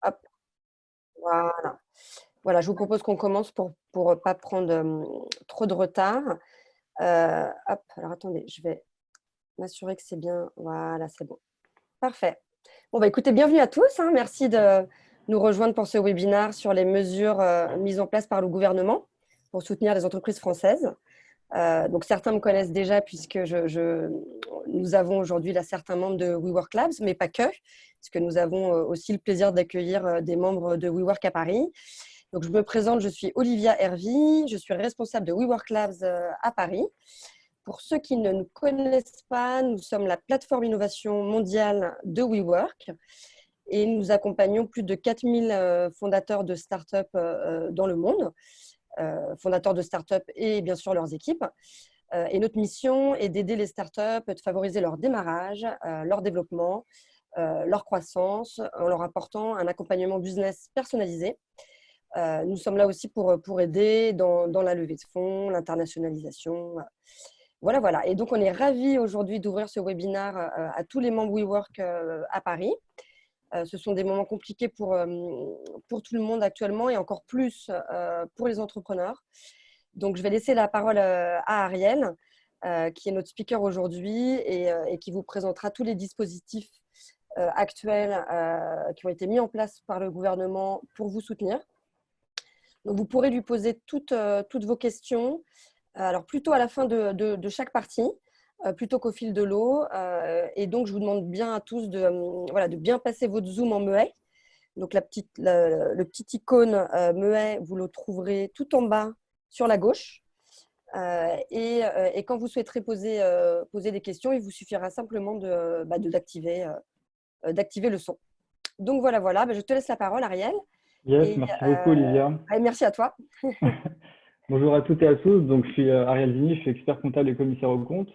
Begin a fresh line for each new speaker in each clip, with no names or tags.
Hop, voilà. Voilà, je vous propose qu'on commence pour pas prendre, trop de retard. Hop, alors attendez, je vais m'assurer que c'est bien voilà, c'est bon. Parfait. Bon, bah, écoutez, bienvenue à tous, hein. Merci de nous rejoindre pour ce webinaire sur les mesures, mises en place par le gouvernement pour soutenir les entreprises françaises. Donc certains me connaissent déjà puisque nous avons aujourd'hui là certains membres de WeWork Labs, mais pas que, parce que nous avons aussi le plaisir d'accueillir des membres de WeWork à Paris. Donc je me présente, je suis Olivia Hervy, je suis responsable de WeWork Labs à Paris. Pour ceux qui ne nous connaissent pas, nous sommes la plateforme innovation mondiale de WeWork et nous accompagnons plus de 4000 fondateurs de start-up dans le monde. Fondateurs de start-up et bien sûr leurs équipes. Et notre mission est d'aider les start-up, de favoriser leur démarrage, leur développement, leur croissance, en leur apportant un accompagnement business personnalisé. Nous sommes là aussi pour aider dans la levée de fonds, l'internationalisation. Voilà, voilà. Et donc, on est ravis aujourd'hui d'ouvrir ce webinaire à tous les membres WeWork à Paris. Ce sont des moments compliqués pour tout le monde actuellement et encore plus pour les entrepreneurs. Donc, je vais laisser la parole à Ariel, qui est notre speaker aujourd'hui et qui vous présentera tous les dispositifs actuels qui ont été mis en place par le gouvernement pour vous soutenir. Donc, vous pourrez lui poser toutes vos questions, alors plutôt à la fin de chaque partie, plutôt qu'au fil de l'eau. Et donc, je vous demande bien à tous de bien passer votre Zoom en muet. Donc, le petit icône muet, vous le trouverez tout en bas sur la gauche. Et quand vous souhaiterez poser des questions, il vous suffira simplement d'activer le son. Donc, voilà. Je te laisse la parole, Ariel.
Yes,
Et,
merci beaucoup Olivia.
merci à toi.
Bonjour à toutes et à tous. Donc, je suis Ariel Vigny, je suis expert comptable et commissaire aux comptes.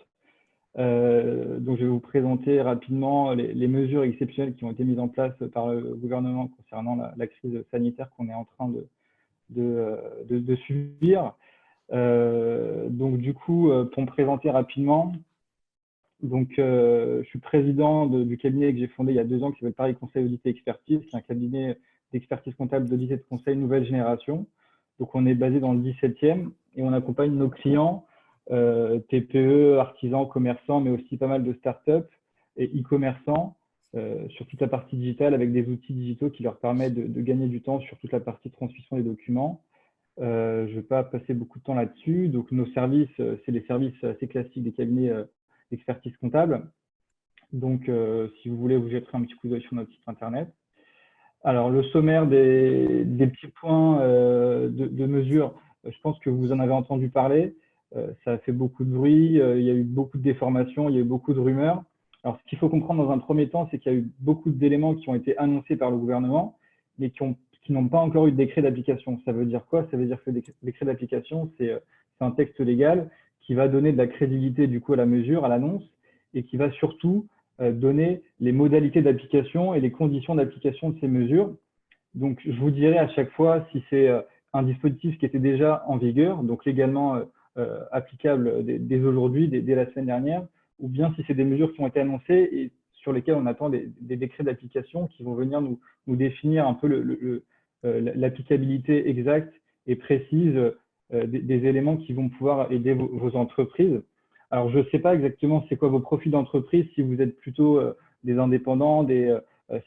Donc, je vais vous présenter rapidement les mesures exceptionnelles qui ont été mises en place par le gouvernement concernant la crise sanitaire qu'on est en train de subir. Donc, du coup, pour me présenter rapidement, donc, je suis président du cabinet que j'ai fondé il y a 2 ans qui s'appelle Paris Conseil Audit et Expertise, qui est un cabinet d'expertise comptable, d'audit et de conseil nouvelle génération. Donc, on est basé dans le 17e et on accompagne nos clients, TPE, artisans, commerçants, mais aussi pas mal de startups et e-commerçants sur toute la partie digitale avec des outils digitaux qui leur permettent de gagner du temps sur toute la partie transmission des documents. Je ne vais pas passer beaucoup de temps là-dessus. Donc, nos services, c'est les services assez classiques des cabinets d'expertise comptable. Donc, si vous voulez, vous jetterez un petit coup d'œil sur notre site internet. Alors, le sommaire des petits points de mesure, je pense que vous en avez entendu parler. Ça a fait beaucoup de bruit, il y a eu beaucoup de déformations, il y a eu beaucoup de rumeurs. Alors, ce qu'il faut comprendre dans un premier temps, c'est qu'il y a eu beaucoup d'éléments qui ont été annoncés par le gouvernement, mais qui n'ont pas encore eu de décret d'application. Ça veut dire quoi? Ça veut dire que le décret d'application, c'est un texte légal qui va donner de la crédibilité du coup à la mesure, à l'annonce, et qui va surtout donner les modalités d'application et les conditions d'application de ces mesures. Donc, je vous dirai à chaque fois si c'est un dispositif qui était déjà en vigueur, donc légalement applicable dès aujourd'hui, dès la semaine dernière, ou bien si c'est des mesures qui ont été annoncées et sur lesquelles on attend des décrets d'application qui vont venir nous définir un peu l'applicabilité exacte et précise des éléments qui vont pouvoir aider vos entreprises. Alors, je ne sais pas exactement c'est quoi vos profils d'entreprise, si vous êtes plutôt des indépendants,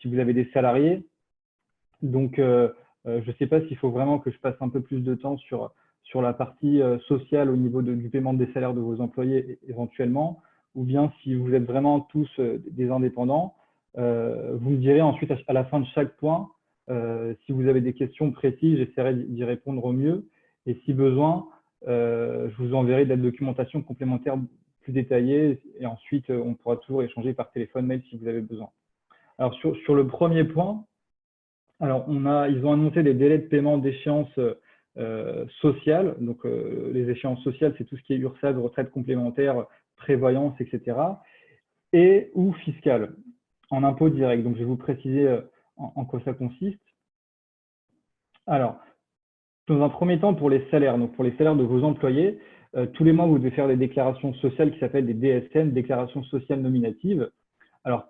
si vous avez des salariés. Donc, je ne sais pas s'il faut vraiment que je passe un peu plus de temps sur la partie sociale au niveau du paiement des salaires de vos employés éventuellement, ou bien si vous êtes vraiment tous des indépendants. Vous me direz ensuite à la fin de chaque point, si vous avez des questions précises, j'essaierai d'y répondre au mieux. Et si besoin, je vous enverrai de la documentation complémentaire plus détaillée et ensuite on pourra toujours échanger par téléphone, mail si vous avez besoin. Alors sur le premier point, alors ils ont annoncé des délais de paiement d'échéance sociale. Donc les échéances sociales, c'est tout ce qui est URSSAF, retraite complémentaire, prévoyance, etc. Et ou fiscale, en impôt direct. Donc je vais vous préciser en quoi ça consiste. Alors, dans un premier temps, pour les salaires, donc pour les salaires de vos employés, tous les mois, vous devez faire des déclarations sociales qui s'appellent des DSN, déclarations sociales nominatives. Alors,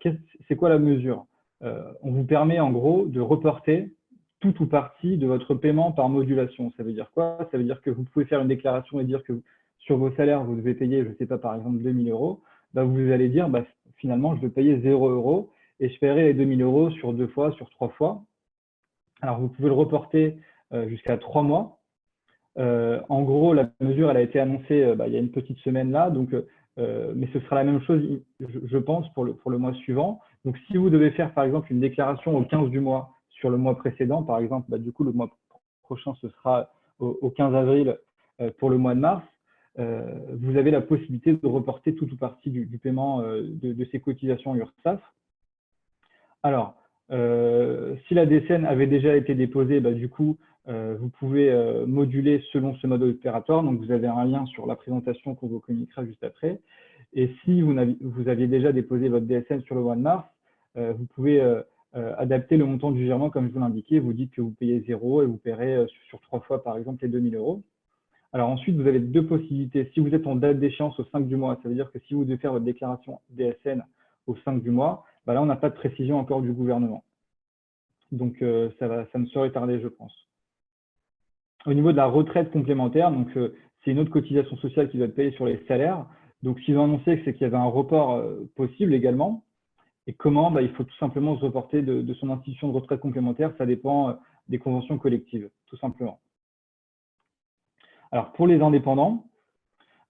c'est quoi la mesure? on vous permet en gros de reporter tout ou partie de votre paiement par modulation. Ça veut dire quoi? Ça veut dire que vous pouvez faire une déclaration et dire que sur vos salaires, vous devez payer, je ne sais pas, par exemple 2 000 euros. Bah, vous allez dire, bah, finalement, je vais payer 0 euros et je paierai les 2 000 euros sur 2 fois, sur 3 fois. Alors, vous pouvez le reporter jusqu'à 3 mois. En gros, la mesure, elle a été annoncée il y a une petite semaine là, donc, mais ce sera la même chose, je pense, pour le mois suivant. Donc, si vous devez faire, par exemple, une déclaration au 15 du mois sur le mois précédent, par exemple, du coup, le mois prochain, ce sera au 15 avril pour le mois de mars, vous avez la possibilité de reporter tout ou partie du paiement de ces cotisations URSSAF. Alors, si la DCN avait déjà été déposée, du coup, vous pouvez moduler selon ce mode opératoire. Donc, vous avez un lien sur la présentation qu'on vous communiquera juste après. Et si vous aviez déjà déposé votre DSN sur le mois de mars, vous pouvez adapter le montant du virement comme je vous l'indiquais. Vous dites que vous payez 0 et vous paierez sur 3 fois, par exemple, les 2 000 euros. Alors ensuite, vous avez deux possibilités. Si vous êtes en date d'échéance au 5 du mois, ça veut dire que si vous devez faire votre déclaration DSN au 5 du mois, là, on n'a pas de précision encore du gouvernement. Donc, ça ne saurait tarder, je pense. Au niveau de la retraite complémentaire, donc c'est une autre cotisation sociale qui doit être payée sur les salaires. Donc, ce qu'ils ont annoncé, c'est qu'il y avait un report possible également. Et comment? Il faut tout simplement se reporter de son institution de retraite complémentaire. Ça dépend des conventions collectives, tout simplement. Alors, pour les indépendants,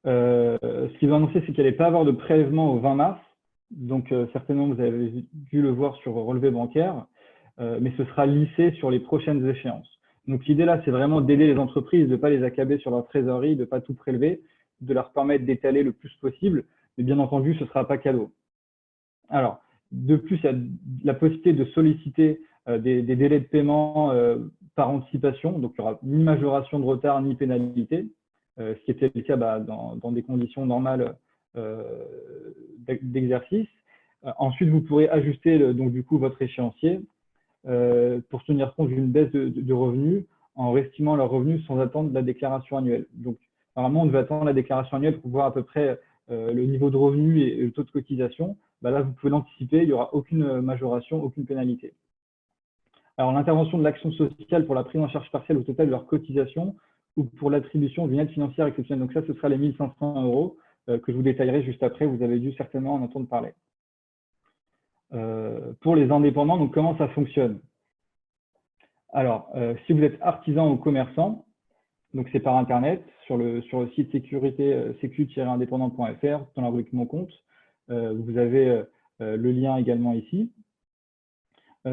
ce qu'ils ont annoncé, c'est qu'il n'allait pas avoir de prélèvement au 20 mars. Donc, certainement, vous avez dû le voir sur vos relevés bancaires, mais ce sera lissé sur les prochaines échéances. Donc, l'idée là, c'est vraiment d'aider les entreprises, de ne pas les accabler sur leur trésorerie, de ne pas tout prélever, de leur permettre d'étaler le plus possible. Mais bien entendu, ce ne sera pas cadeau. Alors, de plus, il y a la possibilité de solliciter des délais de paiement par anticipation. Donc, il n'y aura ni majoration de retard, ni pénalité. Ce qui était le cas dans des conditions normales d'exercice. Ensuite, vous pourrez ajuster donc du coup votre échéancier pour tenir compte d'une baisse de revenus en estimant leurs revenus sans attendre la déclaration annuelle. Donc, normalement, on devait attendre la déclaration annuelle pour voir à peu près le niveau de revenu et le taux de cotisation. Là, vous pouvez l'anticiper, il n'y aura aucune majoration, aucune pénalité. Alors, l'intervention de l'action sociale pour la prise en charge partielle au total de leur cotisation ou pour l'attribution d'une aide financière exceptionnelle. Donc ça, ce sera les 1 500 euros que je vous détaillerai juste après. Vous avez dû certainement en entendre parler. Pour les indépendants, donc comment ça fonctionne? Alors, si vous êtes artisan ou commerçant, donc c'est par Internet, sur le site sécu-indépendant.fr, dans la rubrique Mon compte, vous avez le lien également ici.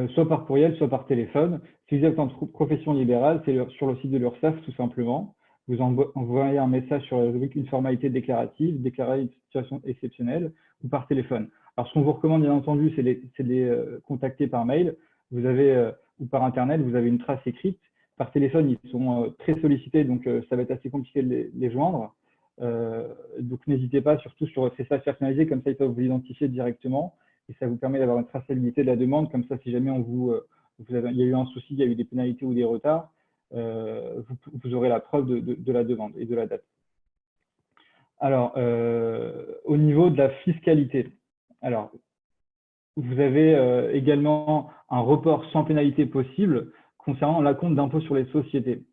Soit par courriel, soit par téléphone. Si vous êtes en profession libérale, c'est sur le site de l'URSSAF tout simplement. Vous envoyez un message sur la rubrique une formalité déclarative, déclarer une situation exceptionnelle, ou par téléphone. Alors, ce qu'on vous recommande, bien entendu, c'est de les contacter par mail. Vous avez, ou par Internet, vous avez une trace écrite. Par téléphone, ils sont très sollicités, donc ça va être assez compliqué de les joindre. Donc, n'hésitez pas, surtout sur votre message personnalisé, comme ça, ils peuvent vous identifier directement. Et ça vous permet d'avoir une traçabilité de la demande. Comme ça, si jamais il y a eu un souci, il y a eu des pénalités ou des retards, vous aurez la preuve de la demande et de la date. Alors, au niveau de la fiscalité, alors, vous avez également un report sans pénalité possible concernant l'acompte d'impôt sur les sociétés.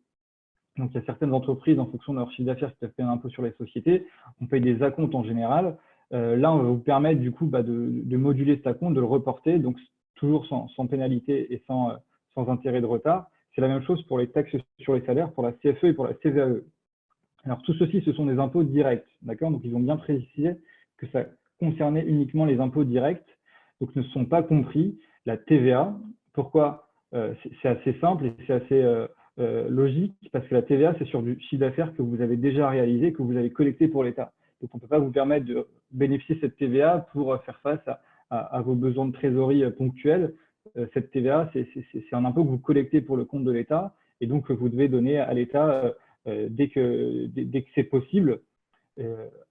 Donc, il y a certaines entreprises, en fonction de leur chiffre d'affaires, qui peuvent payer un impôt sur les sociétés. On paye des acomptes en général. Là, on va vous permettre du coup de moduler cet acompte, de le reporter, donc toujours sans pénalité et sans intérêt de retard. C'est la même chose pour les taxes sur les salaires, pour la CFE et pour la CVAE. Alors, tout ceci, ce sont des impôts directs, d'accord? Donc, ils ont bien précisé que ça concernait uniquement les impôts directs, donc ne sont pas compris la TVA. Pourquoi? C'est assez simple et c'est assez logique, parce que la TVA, c'est sur du chiffre d'affaires que vous avez déjà réalisé, que vous avez collecté pour l'État. Donc, on ne peut pas vous permettre de bénéficier de cette TVA pour faire face à vos besoins de trésorerie ponctuels. Cette TVA, c'est un impôt que vous collectez pour le compte de l'État et donc que vous devez donner à l'État dès que c'est possible.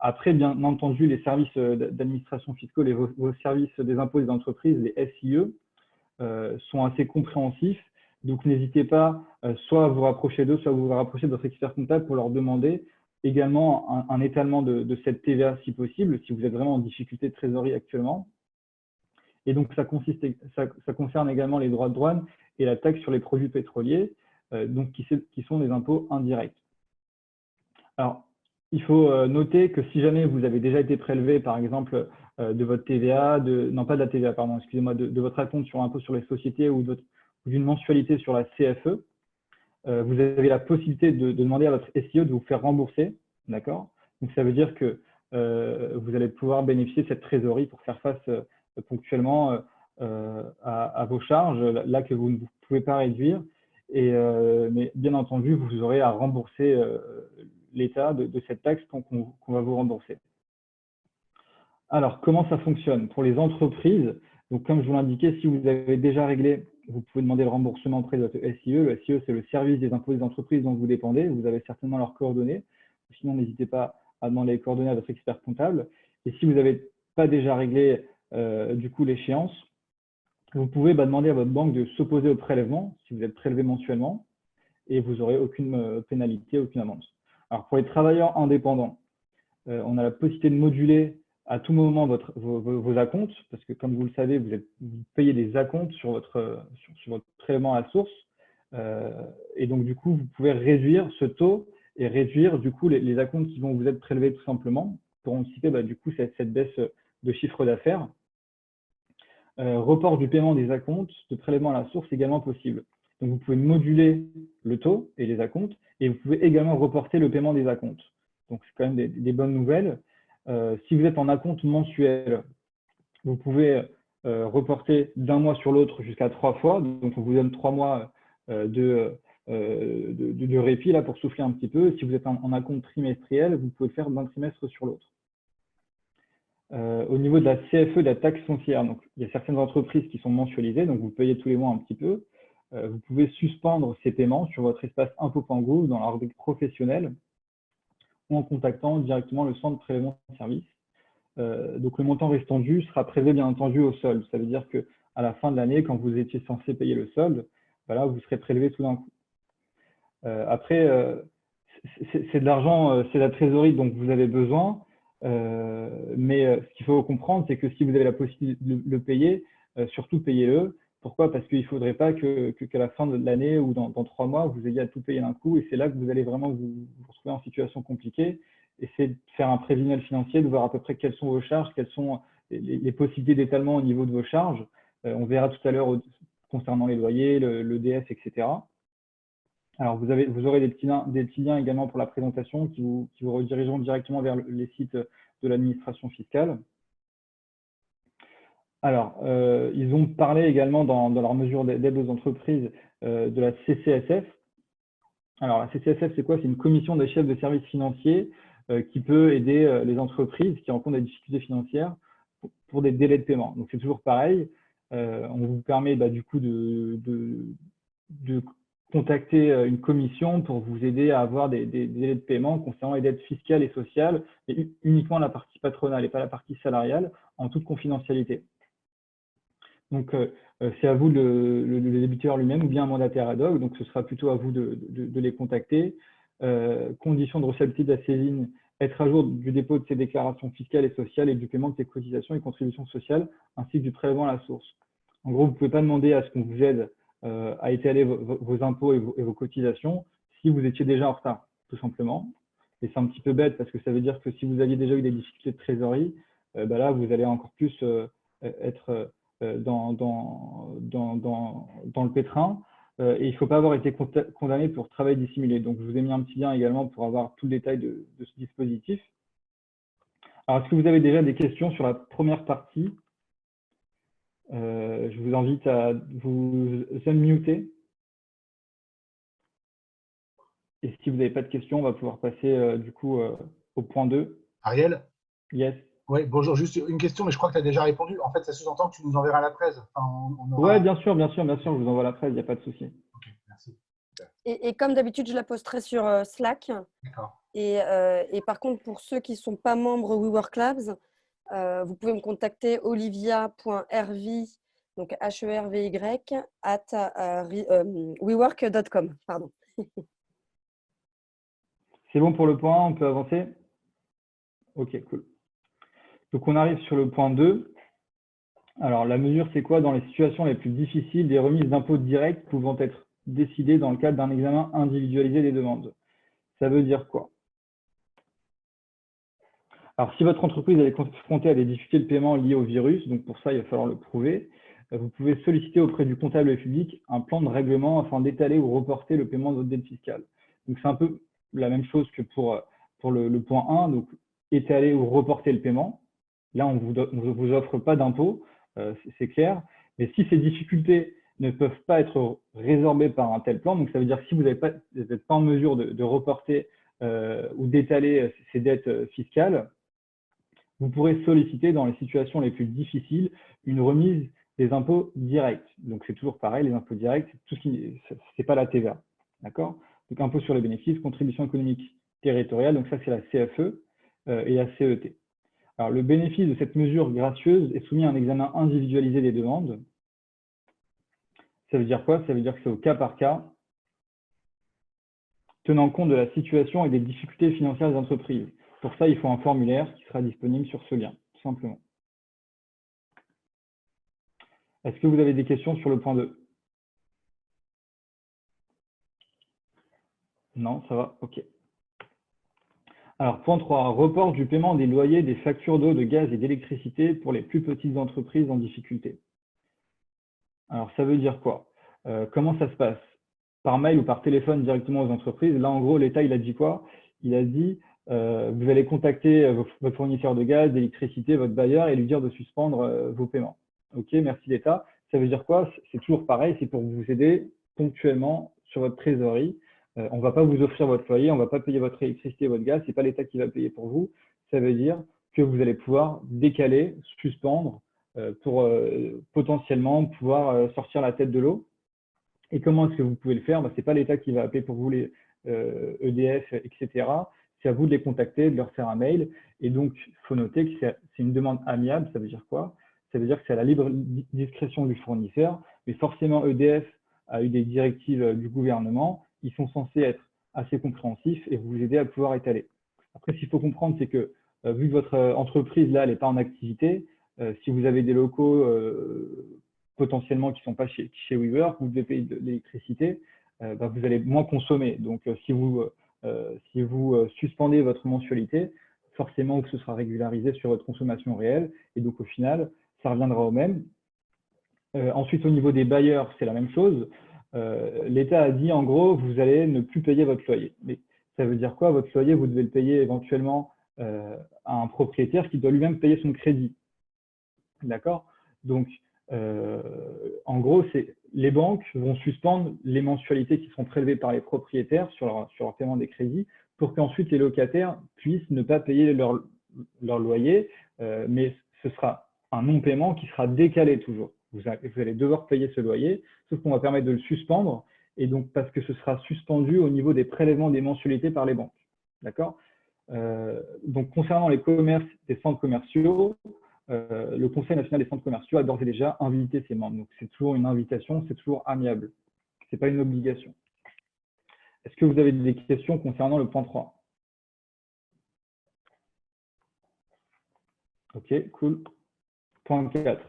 Après, bien entendu, les services d'administration fiscale et vos services des impôts des entreprises, les SIE, sont assez compréhensifs. Donc, n'hésitez pas soit à vous rapprocher d'eux, soit à vous rapprocher de votre expert comptable pour leur demander également un étalement de cette TVA si possible, si vous êtes vraiment en difficulté de trésorerie actuellement. Et donc, ça concerne également les droits de douane et la taxe sur les produits pétroliers, donc qui sont des impôts indirects. Alors, il faut noter que si jamais vous avez déjà été prélevé, par exemple, de votre TVA, non pas de la TVA, pardon, excusez-moi, de votre acompte sur l'impôt sur les sociétés ou d'une mensualité sur la CFE, vous avez la possibilité de demander à votre SIE de vous faire rembourser, d'accord? Donc, ça veut dire que vous allez pouvoir bénéficier de cette trésorerie pour faire face ponctuellement à vos charges, là que vous ne pouvez pas réduire. Mais bien entendu, vous aurez à rembourser l'État de cette taxe qu'on va vous rembourser. Alors, comment ça fonctionne? Pour les entreprises, donc comme je vous l'indiquais, si vous avez déjà réglé, vous pouvez demander le remboursement auprès de votre SIE. Le SIE, c'est le service des impôts des entreprises dont vous dépendez. Vous avez certainement leurs coordonnées. Sinon, n'hésitez pas à demander les coordonnées à votre expert comptable. Et si vous n'avez pas déjà réglé du coup l'échéance, vous pouvez demander à votre banque de s'opposer au prélèvement si vous êtes prélevé mensuellement et vous n'aurez aucune pénalité, aucune amende. Alors, pour les travailleurs indépendants, on a la possibilité de moduler à tout moment vos acomptes, parce que comme vous le savez, vous payez des acomptes sur votre prélèvement à la source. Et donc, du coup, vous pouvez réduire ce taux et réduire, du coup, les acomptes qui vont vous être prélevés tout simplement pour anticiper, du coup, cette baisse de chiffre d'affaires. Report du paiement des acomptes de prélèvement à la source également possible. Donc, vous pouvez moduler le taux et les acomptes, et vous pouvez également reporter le paiement des acomptes. Donc, c'est quand même des bonnes nouvelles. Si vous êtes en acompte mensuel, vous pouvez reporter d'un mois sur l'autre jusqu'à 3 fois. Donc, on vous donne 3 mois de répit là, pour souffler un petit peu. Si vous êtes en acompte trimestriel, vous pouvez le faire d'un trimestre sur l'autre. Au niveau de la CFE, de la taxe foncière, donc, il y a certaines entreprises qui sont mensualisées, donc vous payez tous les mois un petit peu. Vous pouvez suspendre ces paiements sur votre espace impôt.gouv dans la rubrique professionnelle ou en contactant directement le centre de prélèvement de service. Donc, le montant restant dû sera prélevé bien entendu au solde. Ça veut dire qu'à la fin de l'année, quand vous étiez censé payer le solde, voilà, vous serez prélevé tout d'un coup. Après, c'est de l'argent, c'est la trésorerie dont vous avez besoin. Mais ce qu'il faut comprendre, c'est que si vous avez la possibilité de le payer, surtout payez-le. Pourquoi? Parce qu'il ne faudrait pas qu'à la fin de l'année ou dans 3 mois, vous ayez à tout payer d'un coup. Et c'est là que vous allez vraiment vous retrouver en situation compliquée. Et c'est de faire un prévisionnel financier, de voir à peu près quelles sont vos charges, quelles sont les possibilités d'étalement au niveau de vos charges. On verra tout à l'heure concernant les loyers, le DS, etc. Alors, vous aurez des petits liens également pour la présentation qui vous redirigeront directement vers les sites de l'administration fiscale. Alors, ils ont parlé également dans leur mesure d'aide aux entreprises de la CCSF. Alors, la CCSF, c'est quoi? C'est une commission des chefs de services financiers qui peut aider les entreprises qui rencontrent des difficultés financières pour des délais de paiement. Donc, c'est toujours pareil. On vous permet du coup de contacter une commission pour vous aider à avoir des délais de paiement concernant les dettes fiscales et sociales, et uniquement la partie patronale et pas la partie salariale, en toute confidentialité. Donc, c'est à vous, le débiteur lui-même, ou bien un mandataire ad hoc, donc ce sera plutôt à vous de les contacter. Conditions de recevabilité de la saisine, être à jour du dépôt de ses déclarations fiscales et sociales et du paiement de ses cotisations et contributions sociales, ainsi que du prélèvement à la source. En gros, vous ne pouvez pas demander à ce qu'on vous aide à étaler vos impôts et vos cotisations si vous étiez déjà en retard, tout simplement. Et c'est un petit peu bête parce que ça veut dire que si vous aviez déjà eu des difficultés de trésorerie, là, vous allez encore plus être dans le pétrin. Et il ne faut pas avoir été condamné pour travail dissimulé. Donc, je vous ai mis un petit lien également pour avoir tout le détail de ce dispositif. Alors, est-ce que vous avez déjà des questions sur la première partie? Je vous invite à vous unmuter. Et si vous n'avez pas de questions, on va pouvoir passer du coup au point 2.
Ariel?
Yes.
Oui, bonjour. Juste une question, mais je crois que tu as déjà répondu. En fait, ça sous-entend que tu nous enverras la presse. Enfin,
Oui, bien sûr, je vous envoie la presse, il n'y a pas de souci.
Ok, merci.
Et comme d'habitude, je la posterai sur Slack.
D'accord.
Et par contre, pour ceux qui ne sont pas membres WeWork Labs, vous pouvez me contacter olivia.hervy, donc HERVY, wework.com. Pardon.
C'est bon pour le point, on peut avancer? Ok, cool. Donc, on arrive sur le point 2. Alors, la mesure, c'est quoi? Dans les situations les plus difficiles, des remises d'impôts directes pouvant être décidées dans le cadre d'un examen individualisé des demandes. Ça veut dire quoi? Alors, si votre entreprise est confrontée à des difficultés de paiement liées au virus, donc pour ça, il va falloir le prouver, vous pouvez solliciter auprès du comptable public un plan de règlement afin d'étaler ou reporter le paiement de votre dette fiscale. Donc, c'est un peu la même chose que pour le point 1, donc étaler ou reporter le paiement. Là, on ne vous offre pas d'impôt, c'est clair. Mais si ces difficultés ne peuvent pas être résorbées par un tel plan, donc ça veut dire que si vous n'êtes pas en mesure de reporter ou d'étaler ces dettes fiscales, vous pourrez solliciter dans les situations les plus difficiles une remise des impôts directs. Donc, c'est toujours pareil, les impôts directs, tout ce qui c'est pas la TVA. D'accord? Donc, impôt sur les bénéfices, contribution économique territoriale, donc ça, c'est la CFE et la CET. Alors, le bénéfice de cette mesure gracieuse est soumis à un examen individualisé des demandes. Ça veut dire quoi? Ça veut dire que c'est au cas par cas, tenant compte de la situation et des difficultés financières des entreprises. Pour ça, il faut un formulaire qui sera disponible sur ce lien, tout simplement. Est-ce que vous avez des questions sur le point 2? Non, ça va? OK. Alors, point 3, report du paiement des loyers, des factures d'eau, de gaz et d'électricité pour les plus petites entreprises en difficulté. Alors, ça veut dire quoi? Comment ça se passe? Par mail ou par téléphone directement aux entreprises? Là, en gros, l'État, il a dit quoi? Il a dit, vous allez contacter votre fournisseur de gaz, d'électricité, votre bailleur et lui dire de suspendre vos paiements. OK, merci l'État. Ça veut dire quoi? C'est toujours pareil, c'est pour vous aider ponctuellement sur votre trésorerie. On ne va pas vous offrir votre loyer, on ne va pas payer votre électricité et votre gaz, ce n'est pas l'État qui va payer pour vous. Ça veut dire que vous allez pouvoir décaler, suspendre pour potentiellement pouvoir sortir la tête de l'eau. Et comment est-ce que vous pouvez le faire? Ce n'est pas l'État qui va appeler pour vous les EDF, etc. C'est à vous de les contacter, de leur faire un mail. Et donc, il faut noter que c'est une demande amiable. Ça veut dire quoi? Ça veut dire que c'est à la libre discrétion du fournisseur. Mais forcément, EDF a eu des directives du gouvernement. Ils sont censés être assez compréhensifs et vous aider à pouvoir étaler. Après, ce qu'il faut comprendre, c'est que vu que votre entreprise, là, elle n'est pas en activité, si vous avez des locaux potentiellement qui ne sont pas chez WeWork, vous devez payer de l'électricité, vous allez moins consommer. Donc, si vous suspendez votre mensualité, forcément que ce sera régularisé sur votre consommation réelle. Et donc, au final, ça reviendra au même. Ensuite, au niveau des bailleurs, c'est la même chose. L'État a dit, en gros, vous allez ne plus payer votre loyer. Mais ça veut dire quoi? Votre loyer, vous devez le payer éventuellement à un propriétaire qui doit lui-même payer son crédit. D'accord? Donc, en gros, les banques vont suspendre les mensualités qui sont prélevées par les propriétaires sur leur paiement des crédits pour qu'ensuite les locataires puissent ne pas payer leur loyer, mais ce sera un non-paiement qui sera décalé toujours. Vous allez devoir payer ce loyer, sauf qu'on va permettre de le suspendre, et donc parce que ce sera suspendu au niveau des prélèvements des mensualités par les banques. D'accord? Donc, concernant les commerces des centres commerciaux, le Conseil national des centres commerciaux a d'ores et déjà invité ses membres. Donc, c'est toujours une invitation, c'est toujours amiable. Ce n'est pas une obligation. Est-ce que vous avez des questions concernant le point 3? OK, cool. Point 4.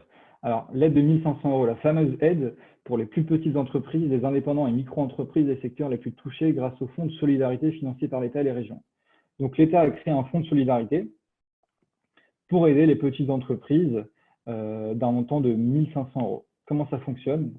Alors, l'aide de 1 500 €, la fameuse aide pour les plus petites entreprises, les indépendants et micro-entreprises des secteurs les plus touchés grâce au fonds de solidarité financé par l'État et les régions. Donc, l'État a créé un fonds de solidarité pour aider les petites entreprises d'un montant de 1 500 €. Comment ça fonctionne?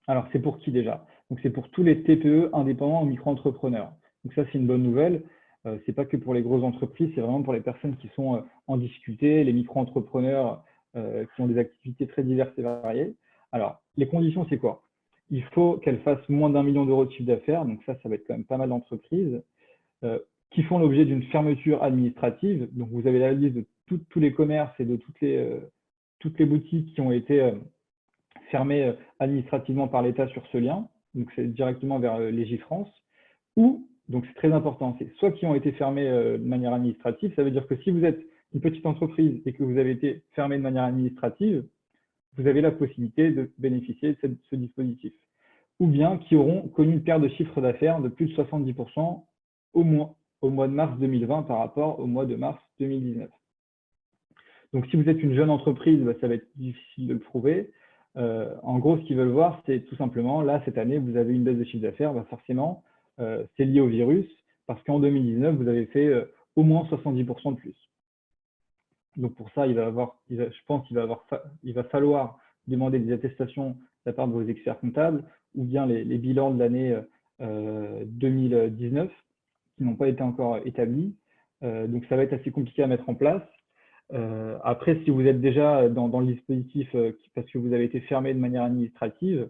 Alors, c'est pour qui déjà? Donc, c'est pour tous les TPE indépendants ou micro-entrepreneurs. Donc, ça, c'est une bonne nouvelle. Ce n'est pas que pour les grosses entreprises, c'est vraiment pour les personnes qui sont en difficulté, les micro-entrepreneurs qui ont des activités très diverses et variées. Alors, les conditions, c'est quoi? Il faut qu'elles fassent moins d'1 million d'euros de chiffre d'affaires. Donc, ça va être quand même pas mal d'entreprises qui font l'objet d'une fermeture administrative. Donc, vous avez la liste de tous les commerces et de toutes les boutiques qui ont été fermées administrativement par l'État sur ce lien. Donc, c'est directement vers Légifrance. Ou, donc c'est très important, c'est soit qui ont été fermés de manière administrative, ça veut dire que si vous êtes une petite entreprise et que vous avez été fermé de manière administrative, vous avez la possibilité de bénéficier de ce dispositif. Ou bien qui auront connu une perte de chiffre d'affaires de plus de 70% au mois de mars 2020 par rapport au mois de mars 2019. Donc, si vous êtes une jeune entreprise, ça va être difficile de le prouver. En gros, ce qu'ils veulent voir, c'est tout simplement, là, cette année, vous avez une baisse de chiffre d'affaires, forcément, c'est lié au virus, parce qu'en 2019, vous avez fait au moins 70% de plus. Donc, pour ça, je pense qu'il va falloir demander des attestations de la part de vos experts comptables ou bien les bilans de l'année 2019 qui n'ont pas été encore établis. Donc, ça va être assez compliqué à mettre en place. Après, si vous êtes déjà dans le dispositif parce que vous avez été fermé de manière administrative,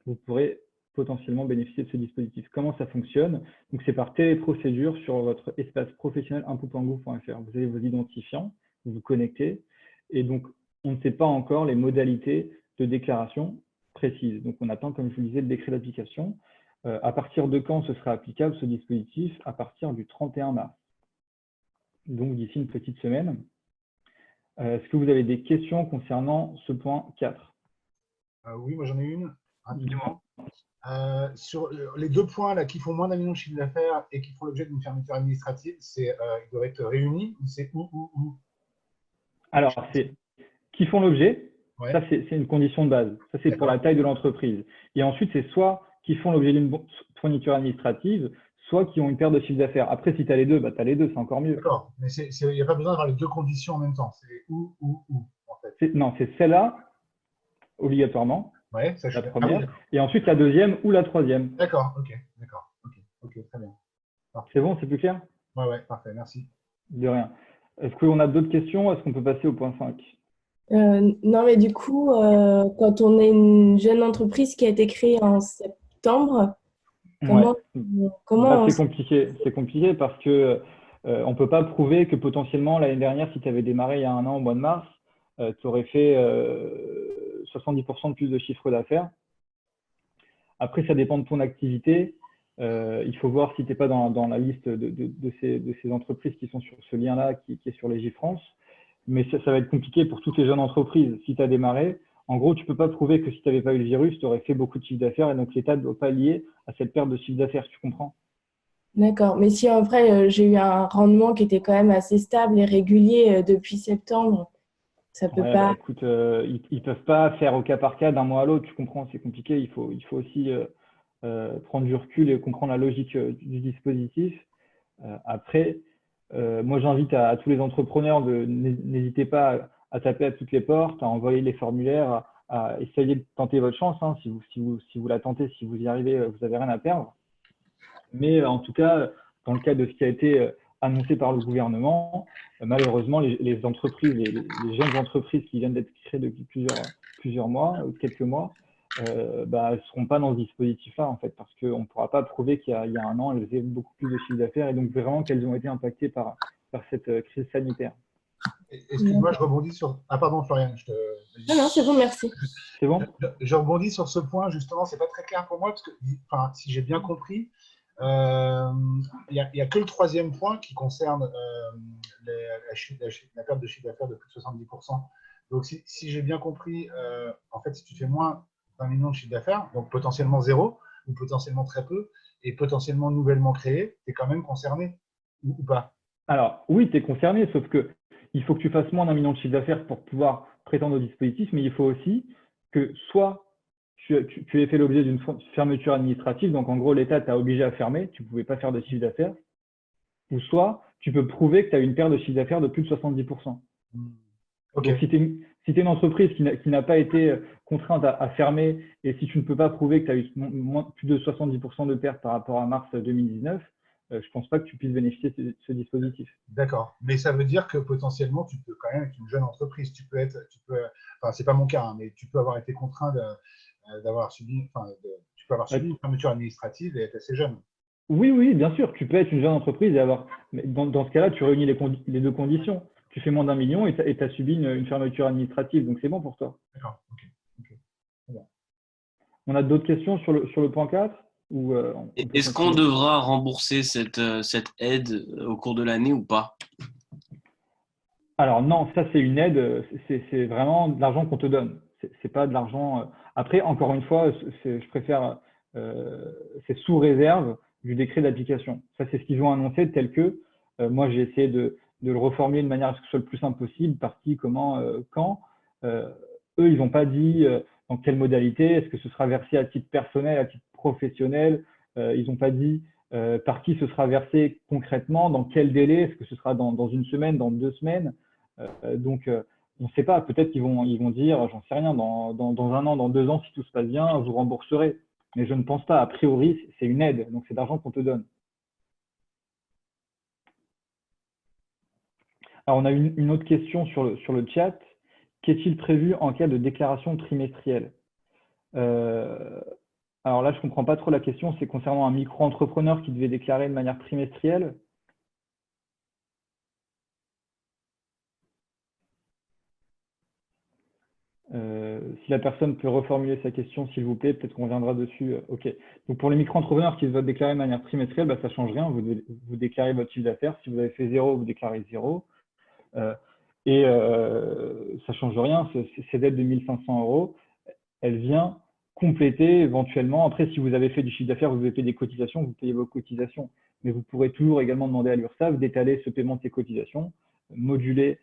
vous pourrez potentiellement bénéficier de ce dispositif. Comment ça fonctionne? Donc, c'est par téléprocédure sur votre espace professionnel impôts.gouv.fr. Vous avez vos identifiants, vous vous connectez, et donc, on ne sait pas encore les modalités de déclaration précises. Donc, on attend, comme je vous le disais, le décret d'application. À partir de quand ce sera applicable, ce dispositif? À partir du 31 mars. Donc, d'ici une petite semaine. Est-ce que vous avez des questions concernant ce point 4?
Oui, moi j'en ai une, rapidement. Sur les 2 points là, qui font moins d'1 million de chiffre d'affaires et qui font l'objet d'une fermeture administrative, ils doivent être réunis ou c'est où?
Alors, c'est qui font l'objet,
Ouais.
ça c'est une condition de base. Ça c'est pour la taille de l'entreprise. Et ensuite, c'est soit qui font l'objet d'une fourniture administrative, soit qui ont une perte de chiffre d'affaires. Après, si tu as les deux, tu as les deux, c'est encore mieux.
D'accord, mais il n'y a pas besoin d'avoir les 2 conditions en même temps. C'est où, en fait.
Non, c'est celle-là, obligatoirement,
Ouais, ça,
la première. Et ensuite, la deuxième ou la troisième.
D'accord, ok, très bien.
C'est bon, c'est plus clair?
Ouais, parfait, merci.
De rien. Est-ce qu'on a d'autres questions? Est-ce qu'on peut passer au point 5?
Non, mais du coup, quand on est une jeune entreprise qui a été créée en septembre, comment
c'est compliqué. C'est compliqué parce que on ne peut pas prouver que potentiellement l'année dernière, si tu avais démarré il y a 1 an au mois de mars, tu aurais fait 70% de plus de chiffre d'affaires. Après, ça dépend de ton activité. Il faut voir si tu n'es pas dans la liste de ces entreprises qui sont sur ce lien-là, qui est sur Légifrance. Mais ça va être compliqué pour toutes les jeunes entreprises. Si tu as démarré, en gros, tu ne peux pas prouver que si tu n'avais pas eu le virus, tu aurais fait beaucoup de chiffre d'affaires et donc l'État ne doit pas lier à cette perte de chiffre d'affaires, tu comprends?
D'accord. Mais si en vrai, j'ai eu un rendement qui était quand même assez stable et régulier depuis septembre, ça peut pas…
Écoute, ils ne peuvent pas faire au cas par cas d'un mois à l'autre, tu comprends, c'est compliqué. Il faut aussi prendre du recul et comprendre la logique du dispositif. Après, moi, j'invite à tous les entrepreneurs n'hésitez pas à taper à toutes les portes, à envoyer les formulaires, à essayer de tenter votre chance. Hein. Si vous la tentez, si vous y arrivez, vous n'avez rien à perdre. Mais en tout cas, dans le cadre de ce qui a été annoncé par le gouvernement, malheureusement, les entreprises, les jeunes entreprises qui viennent d'être créées depuis plusieurs mois ou quelques mois, elles ne seront pas dans ce dispositif-là, en fait, parce qu'on ne pourra pas prouver qu'il y a 1 an, elles faisaient beaucoup plus de chiffre d'affaires et donc vraiment qu'elles ont été impactées par cette crise sanitaire.
Excuse-moi, je rebondis sur… Ah pardon, Florian.
Non, c'est bon, merci.
C'est bon?
Je rebondis sur ce point, justement, c'est pas très clair pour moi, parce que si j'ai bien compris, il n'y a que le 3e point qui concerne la perte de chiffre d'affaires de plus de 70%. Donc, si j'ai bien compris, en fait, si tu fais moins d'1 million de chiffre d'affaires, donc potentiellement 0, ou potentiellement très peu, et potentiellement nouvellement créé, tu es quand même concerné, ou pas?
Alors, oui, tu es concerné, sauf que il faut que tu fasses moins d'1 million de chiffre d'affaires pour pouvoir prétendre au dispositif, mais il faut aussi que soit tu aies fait l'objet d'une fermeture administrative, donc en gros, l'État t'a obligé à fermer, tu ne pouvais pas faire de chiffre d'affaires, ou soit tu peux prouver que tu as une perte de chiffre d'affaires de plus de 70%. Okay. Donc, si tu es une entreprise qui n'a pas été contrainte à fermer et si tu ne peux pas prouver que tu as eu plus de 70% de perte par rapport à mars 2019, je ne pense pas que tu puisses bénéficier de ce dispositif.
D'accord. Mais ça veut dire que potentiellement, tu peux quand même être une jeune entreprise. Enfin, c'est pas mon cas, hein, mais tu peux avoir été contraint d'avoir subi, tu peux avoir subi une fermeture administrative et être assez jeune.
Oui, bien sûr. Tu peux être une jeune entreprise et avoir. Mais dans ce cas-là, tu réunis les 2 conditions. Tu fais moins d'1 million et tu as subi une fermeture administrative. Donc, c'est bon pour toi.
D'accord. Ok. Bon.
On a d'autres questions sur le point 4 ou,
est-ce qu'on devra rembourser cette aide au cours de l'année ou pas?
Alors non, ça c'est une aide, c'est vraiment de l'argent qu'on te donne. C'est pas de l'argent. Après, encore une fois, je préfère, c'est sous réserve du décret d'application. Ça, c'est ce qu'ils ont annoncé tel que moi j'ai essayé de de le reformuler de manière à ce que ce soit le plus simple possible, par qui, comment, quand. Eux, ils n'ont pas dit dans quelle modalité, est-ce que ce sera versé à titre personnel, à titre professionnel, ils n'ont pas dit par qui ce sera versé concrètement, dans quel délai, est-ce que ce sera dans une semaine, dans 2 semaines. Donc, on ne sait pas, peut-être qu'ils vont dire, j'en sais rien, dans 1 an, dans 2 ans, si tout se passe bien, vous rembourserez. Mais je ne pense pas, a priori, c'est une aide, donc c'est d'argent qu'on te donne. Alors, on a une autre question sur le chat. Qu'est-il prévu en cas de déclaration trimestrielle? Alors là, je ne comprends pas trop la question. C'est concernant un micro-entrepreneur qui devait déclarer de manière trimestrielle. Si la personne peut reformuler sa question, s'il vous plaît, peut-être qu'on reviendra dessus. OK. Donc, pour les micro-entrepreneurs qui doivent déclarer de manière trimestrielle, bah, ça ne change rien. Vous déclarez votre chiffre d'affaires. Si vous avez fait 0, vous déclarez 0. Ça ne change rien. Cette aide de 1 500 €, elle vient compléter éventuellement. Après, si vous avez fait du chiffre d'affaires, vous avez fait des cotisations, vous payez vos cotisations. Mais vous pourrez toujours également demander à l'URSSAF d'étaler ce paiement de ces cotisations, moduler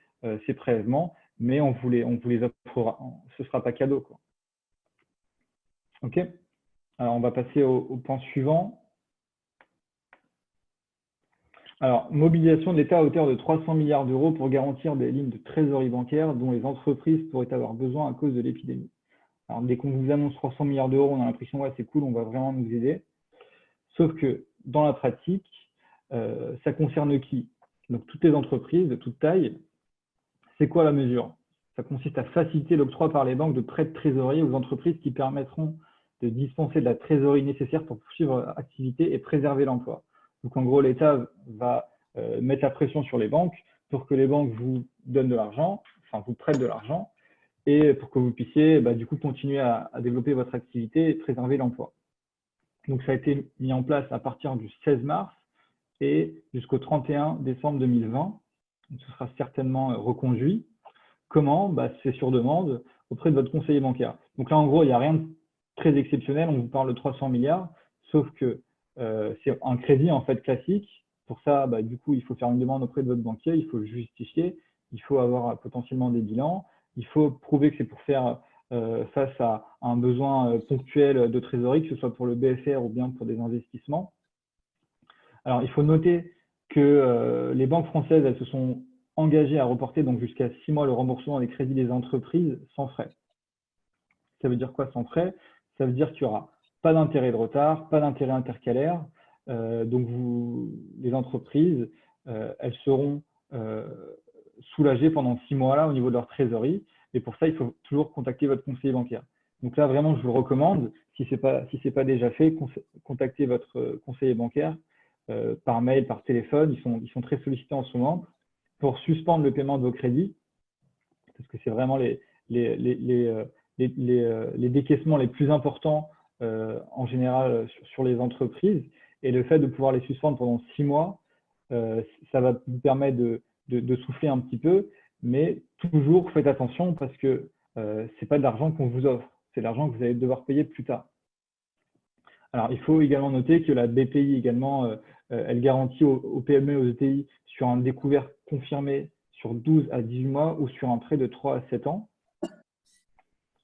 ces prélèvements, mais on vous les offrira. Ce ne sera pas cadeau, quoi. OK. Alors, on va passer au point suivant. Alors, mobilisation de l'État à hauteur de 300 milliards d'euros pour garantir des lignes de trésorerie bancaire dont les entreprises pourraient avoir besoin à cause de l'épidémie. Alors, dès qu'on vous annonce 300 milliards d'euros, on a l'impression, ouais, c'est cool, on va vraiment nous aider. Sauf que dans la pratique, ça concerne qui? Donc, toutes les entreprises de toute taille. C'est quoi la mesure? Ça consiste à faciliter l'octroi par les banques de prêts de trésorerie aux entreprises qui permettront de dispenser de la trésorerie nécessaire pour poursuivre leur activité et préserver l'emploi. Donc, en gros, l'État va mettre la pression sur les banques pour que les banques vous donnent de l'argent, enfin, vous prêtent de l'argent, et pour que vous puissiez du coup continuer à développer votre activité et préserver l'emploi. Donc, ça a été mis en place à partir du 16 mars et jusqu'au 31 décembre 2020. Donc, ce sera certainement reconduit. Comment? C'est sur demande auprès de votre conseiller bancaire. Donc là, en gros, il n'y a rien de très exceptionnel. On vous parle de 300 milliards, sauf que c'est un crédit en fait classique. Pour ça, du coup, il faut faire une demande auprès de votre banquier, il faut le justifier, il faut avoir potentiellement des bilans, il faut prouver que c'est pour faire face à un besoin ponctuel de trésorerie, que ce soit pour le BFR ou bien pour des investissements. Alors, il faut noter que les banques françaises, elles se sont engagées à reporter donc jusqu'à 6 mois le remboursement des crédits des entreprises sans frais. Ça veut dire quoi sans frais? Ça veut dire qu'il n'y aura pas d'intérêt de retard, pas d'intérêt intercalaire. Donc, les entreprises, elles seront soulagées pendant 6 mois là au niveau de leur trésorerie. Et pour ça, il faut toujours contacter votre conseiller bancaire. Donc là, vraiment, je vous le recommande. Si ce n'est pas déjà fait, contactez votre conseiller bancaire par mail, par téléphone. Ils sont très sollicités en ce moment pour suspendre le paiement de vos crédits, parce que c'est vraiment les décaissements les plus importants en général sur les entreprises. Et le fait de pouvoir les suspendre pendant 6 mois, ça va vous permettre de souffler un petit peu, mais toujours faites attention parce que ce n'est pas de l'argent qu'on vous offre, c'est de l'argent que vous allez devoir payer plus tard. Alors, il faut également noter que la BPI également, elle garantit aux PME et aux ETI sur un découvert confirmé sur 12 à 18 mois ou sur un prêt de 3 à 7 ans,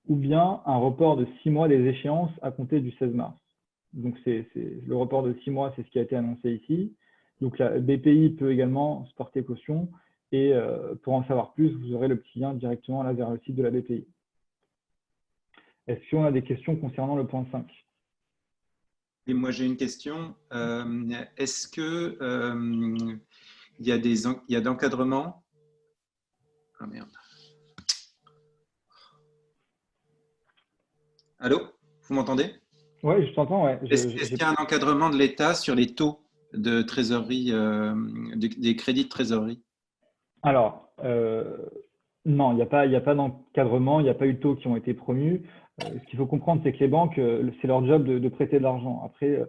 ou bien un report de 6 mois des échéances à compter du 16 mars. Donc, le report de 6 mois, c'est ce qui a été annoncé ici. Donc, la BPI peut également se porter caution et pour en savoir plus, vous aurez le petit lien directement là vers le site de la BPI. Est-ce qu'on a des questions concernant le point 5?
Et moi, j'ai une question. Est-ce que il y a d'encadrement? Ah merde. Allô? Vous m'entendez?
Oui, je t'entends. Ouais.
Est-ce qu'il y a un encadrement de l'État sur les taux de trésorerie, des crédits de trésorerie?
Alors, non, il n'y a pas d'encadrement, il n'y a pas eu de taux qui ont été promus. Ce qu'il faut comprendre, c'est que les banques, c'est leur job de prêter de l'argent. Après,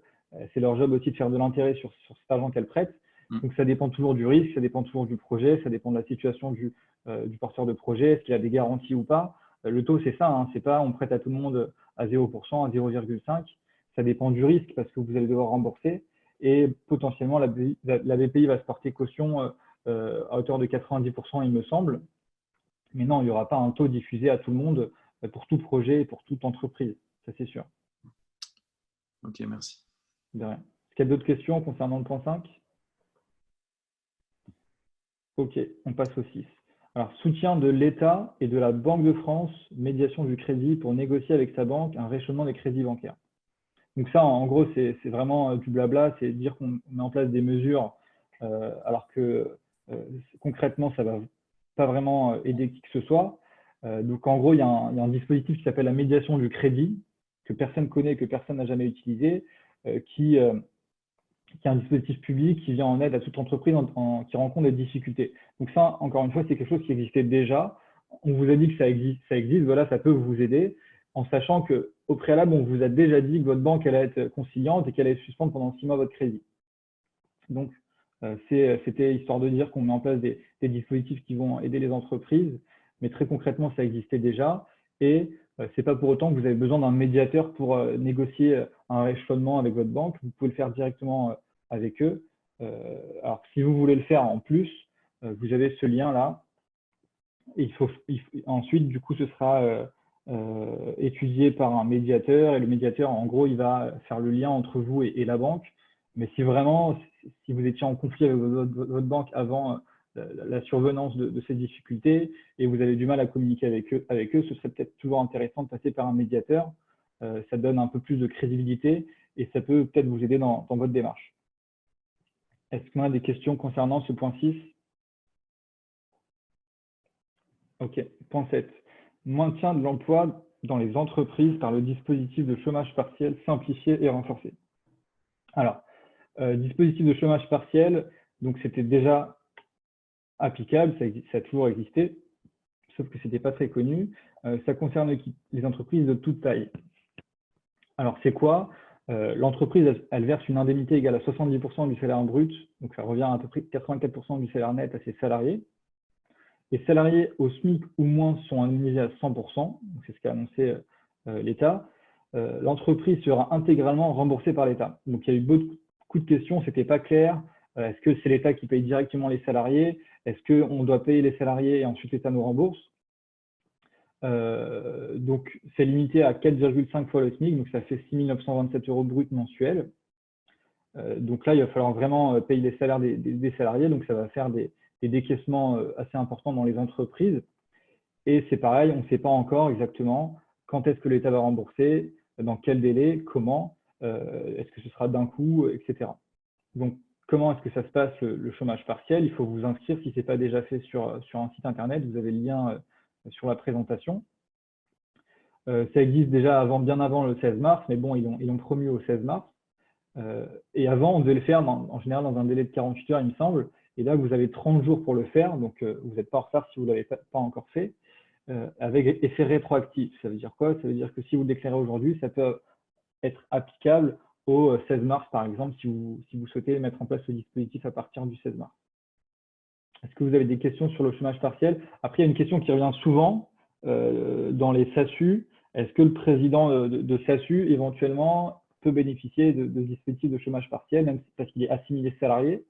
c'est leur job aussi de faire de l'intérêt sur cet argent qu'elles prêtent. Donc, ça dépend toujours du risque, ça dépend toujours du projet, ça dépend de la situation du porteur de projet, est-ce qu'il a des garanties ou pas. Le taux, c'est ça, hein, c'est pas on prête à tout le monde à 0%, à 0,5. Ça dépend du risque parce que vous allez devoir rembourser et potentiellement la BPI va se porter caution à hauteur de 90%, il me semble. Mais non, il n'y aura pas un taux diffusé à tout le monde pour tout projet et pour toute entreprise. Ça, c'est sûr.
Ok, merci.
De rien. Est-ce qu'il y a d'autres questions concernant le point 5? Ok, on passe au 6. Alors, soutien de l'État et de la Banque de France, médiation du crédit pour négocier avec sa banque un rééchelonnement des crédits bancaires. Donc ça, en gros, c'est vraiment du blabla, c'est dire qu'on met en place des mesures alors que concrètement, ça ne va pas vraiment aider qui que ce soit. Donc en gros, il y a un dispositif qui s'appelle la médiation du crédit, que personne connaît, que personne n'a jamais utilisé, qui est un dispositif public qui vient en aide à toute entreprise qui rencontre des difficultés. Donc ça, encore une fois, c'est quelque chose qui existait déjà. On vous a dit que ça existe, voilà, ça peut vous aider, en sachant qu'au préalable, on vous a déjà dit que votre banque allait être conciliante et qu'elle allait suspendre pendant 6 mois votre crédit. Donc, c'était histoire de dire qu'on met en place des dispositifs qui vont aider les entreprises, mais très concrètement, ça existait déjà. Et ce n'est pas pour autant que vous avez besoin d'un médiateur pour négocier un rééchelonnement avec votre banque. Vous pouvez le faire directement avec eux. Alors, si vous voulez le faire en plus, vous avez ce lien-là. Ensuite, du coup, ce sera étudié par un médiateur. Et le médiateur, en gros, il va faire le lien entre vous et la banque. Mais si vraiment, si vous étiez en conflit avec votre banque avant la survenance de ces difficultés et vous avez du mal à communiquer avec eux, ce serait peut-être toujours intéressant de passer par un médiateur. Ça donne un peu plus de crédibilité et ça peut peut-être vous aider dans votre démarche. Est-ce qu'on a des questions concernant ce point 6? Ok, point 7. Maintien de l'emploi dans les entreprises par le dispositif de chômage partiel simplifié et renforcé. Alors, dispositif de chômage partiel, donc c'était déjà applicable, ça a toujours existé, sauf que ce n'était pas très connu. Ça concerne les entreprises de toute taille. Alors, c'est quoi? L'entreprise, elle verse une indemnité égale à 70% du salaire brut, donc ça revient à peu près 84% du salaire net à ses salariés. Les salariés au SMIC ou moins sont indemnisés à 100%, c'est ce qu'a annoncé l'État. L'entreprise sera intégralement remboursée par l'État. Donc, il y a eu beaucoup de questions, ce n'était pas clair. Est-ce que c'est l'État qui paye directement les salariés? Est-ce qu'on doit payer les salariés et ensuite l'État nous rembourse? Donc, c'est limité à 4,5 fois le SMIC, donc ça fait 6 927 € brut mensuels. Donc là, il va falloir vraiment payer les salaires des salariés, donc ça va faire des décaissements assez importants dans les entreprises. Et c'est pareil, on ne sait pas encore exactement quand est-ce que l'État va rembourser, dans quel délai, comment, est-ce que ce sera d'un coup, etc. Donc, comment est-ce que ça se passe le chômage partiel? Il faut vous inscrire si ce n'est pas déjà fait sur un site internet. Vous avez le lien sur la présentation. Ça existe déjà bien avant le 16 mars, mais bon, ils l'ont promu au 16 mars. Et avant, on devait le faire en général dans un délai de 48 heures, il me semble. Et là, vous avez 30 jours pour le faire, donc vous n'êtes pas en retard si vous ne l'avez pas encore fait, avec effet rétroactif. Ça veut dire quoi? Ça veut dire que si vous le déclarez aujourd'hui, ça peut être applicable au 16 mars, par exemple, si vous souhaitez mettre en place ce dispositif à partir du 16 mars. Est-ce que vous avez des questions sur le chômage partiel? Après, il y a une question qui revient souvent dans les SASU. Est-ce que le président de SASU, éventuellement, peut bénéficier de dispositifs de chômage partiel, même parce qu'il est assimilé salarié?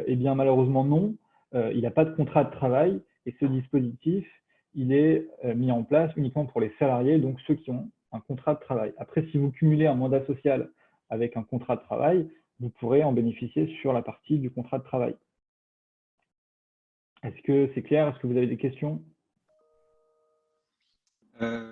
Eh bien, malheureusement, non. Il n'a pas de contrat de travail et ce dispositif, il est mis en place uniquement pour les salariés, donc ceux qui ont un contrat de travail. Après, si vous cumulez un mandat social avec un contrat de travail, vous pourrez en bénéficier sur la partie du contrat de travail. Est-ce que c'est clair? Est-ce que vous avez des questions?